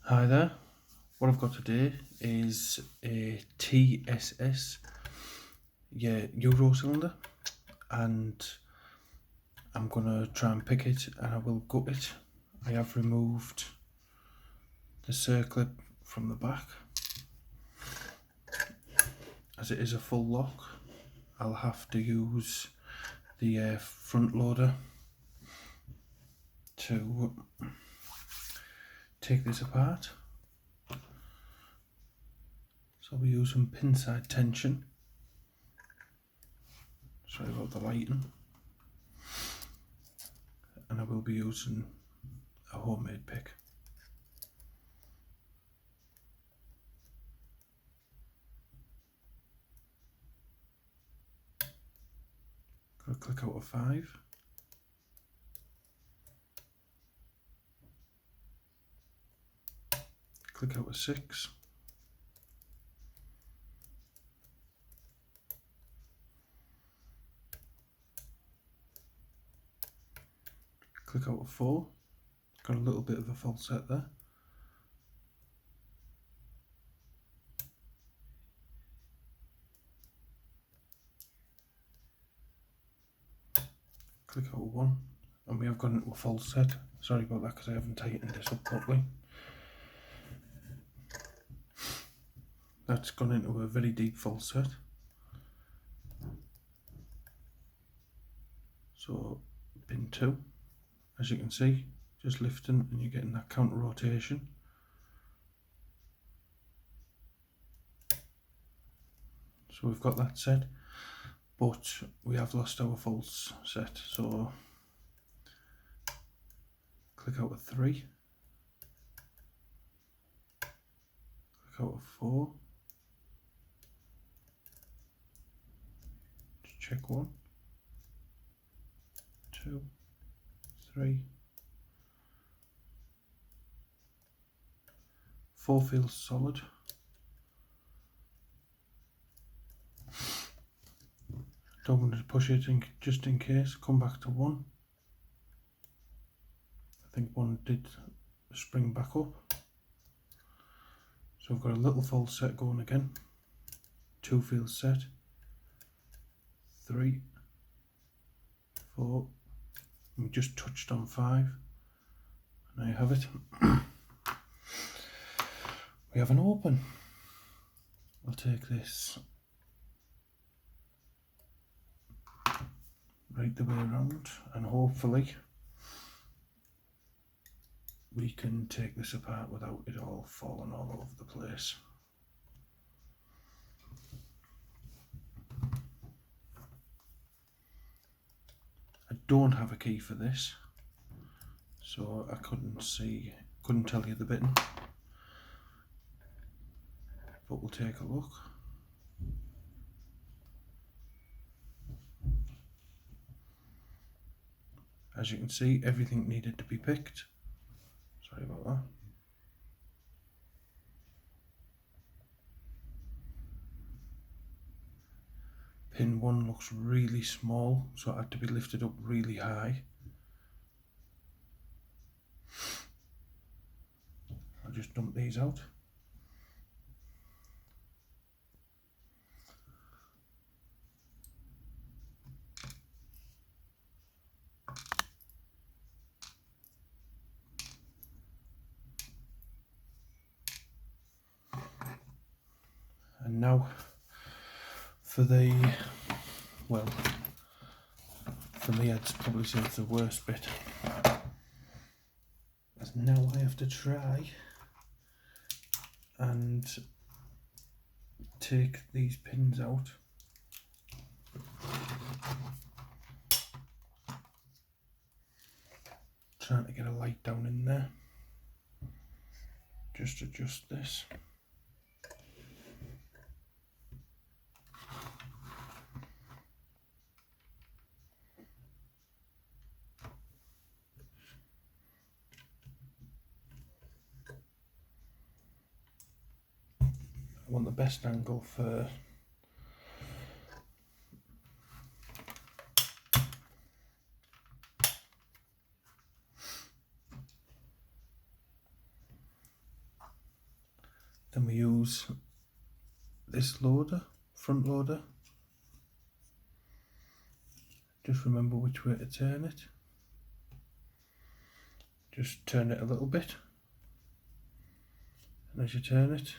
Hi there, what I've got today is a TSS Euro cylinder, and I'm going to try and pick it and I will gut it. I have removed the circlip from the back. As it is a full lock, I'll have to use the front loader to take this apart. So I'll be using pin side tension. Sorry about the lighting. And I will be using a homemade pick. Got to click out of 5. Click out of 6. Click out of 4. Got a little bit of a false set there. Click out of 1, and we have gone into a false set. Sorry about that because I haven't tightened this up properly. That's gone into a very deep false set. So pin 2, as you can see, just lifting and you're getting that counter rotation. So we've got that set, but we have lost our false set. So click out of 3, click out of 4, just check 1, 2, 3, 4 feels solid. Don't want to push it in, just in case. Come back to 1. I think 1 did spring back up. So I've got a little false set going again. 2 feels set. 3, 4. And we just touched on 5. And there you have it. We have an open. I'll take this right the way around, and hopefully we can take this apart without it all falling all over the place. I don't have a key for this, so I couldn't tell you the bitting, but we'll take a look. As you can see, everything needed to be picked. Sorry about that. Pin 1 looks really small, so it had to be lifted up really high. I'll just dump these out. And now for the, well, for me I'd probably say it's the worst bit, as now I have to try and take these pins out. Trying to get a light down in there. Just adjust this. I want the best angle for Then we use this loader, front loader. Just remember which way to turn it. Just turn it a little bit, and as you turn it,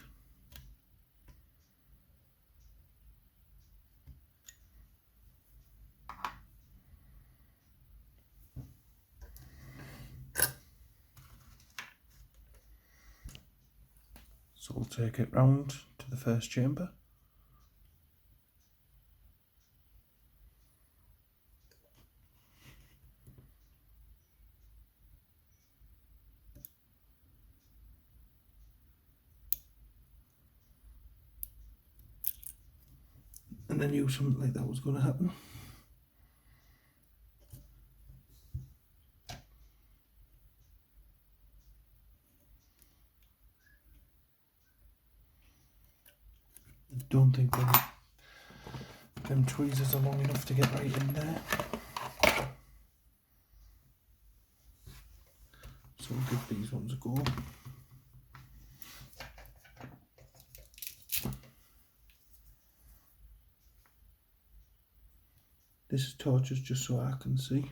so we'll take it round to the first chamber. And I knew something like that was going to happen. Don't think them tweezers are long enough to get right in there. So we'll give these ones a go. This is torches just so I can see.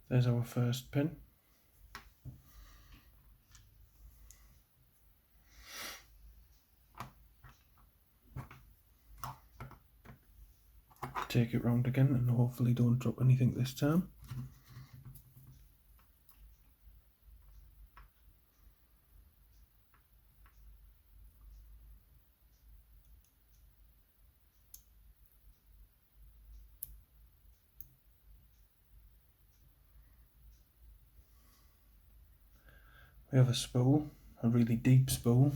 There's our first pin. Take it round again and hopefully don't drop anything this time. We have a spool, a really deep spool.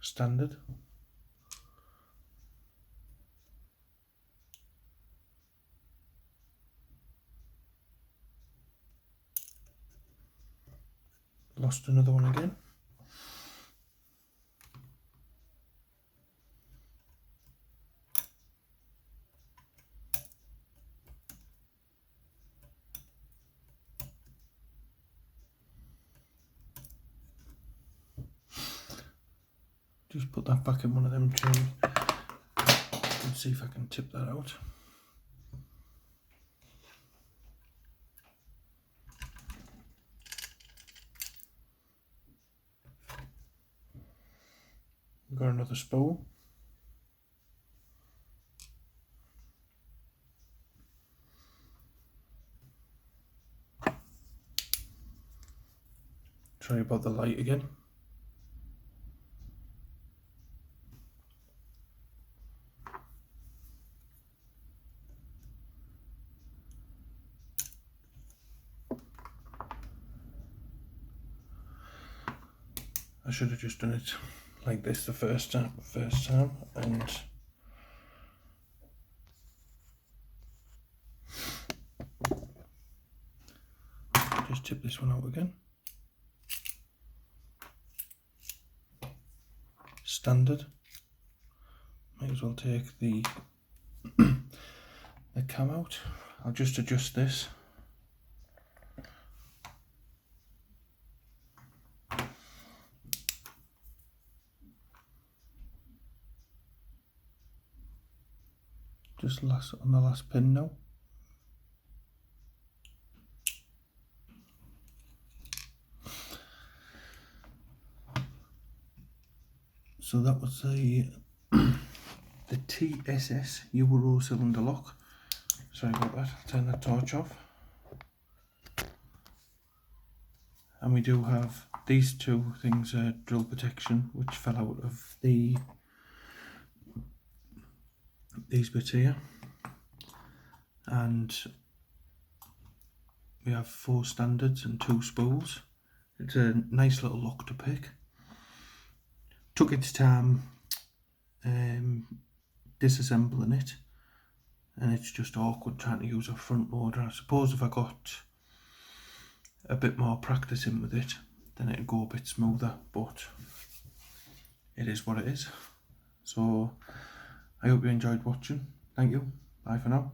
Standard. Lost another one again. Just put that back in one of them too and see if I can tip that out. We've got another spool. Sorry about the light again. I should have just done it like this the first time, and just tip this one out again. Standard. Might as well take the the cam out. I'll just adjust this. Just on the last pin now. So that was the TSS Euro cylinder lock. Sorry about that, I'll turn that torch off. And we do have these two things, drill protection, which fell out of these bits here. And we have 4 standards and 2 spools. It's a nice little lock to pick. Took its time disassembling it. and it's just awkward trying to use a front loader. I suppose if I got a bit more practice in with it, then it'd go a bit smoother, but it is what it is. So I hope you enjoyed watching. Thank you. Bye for now.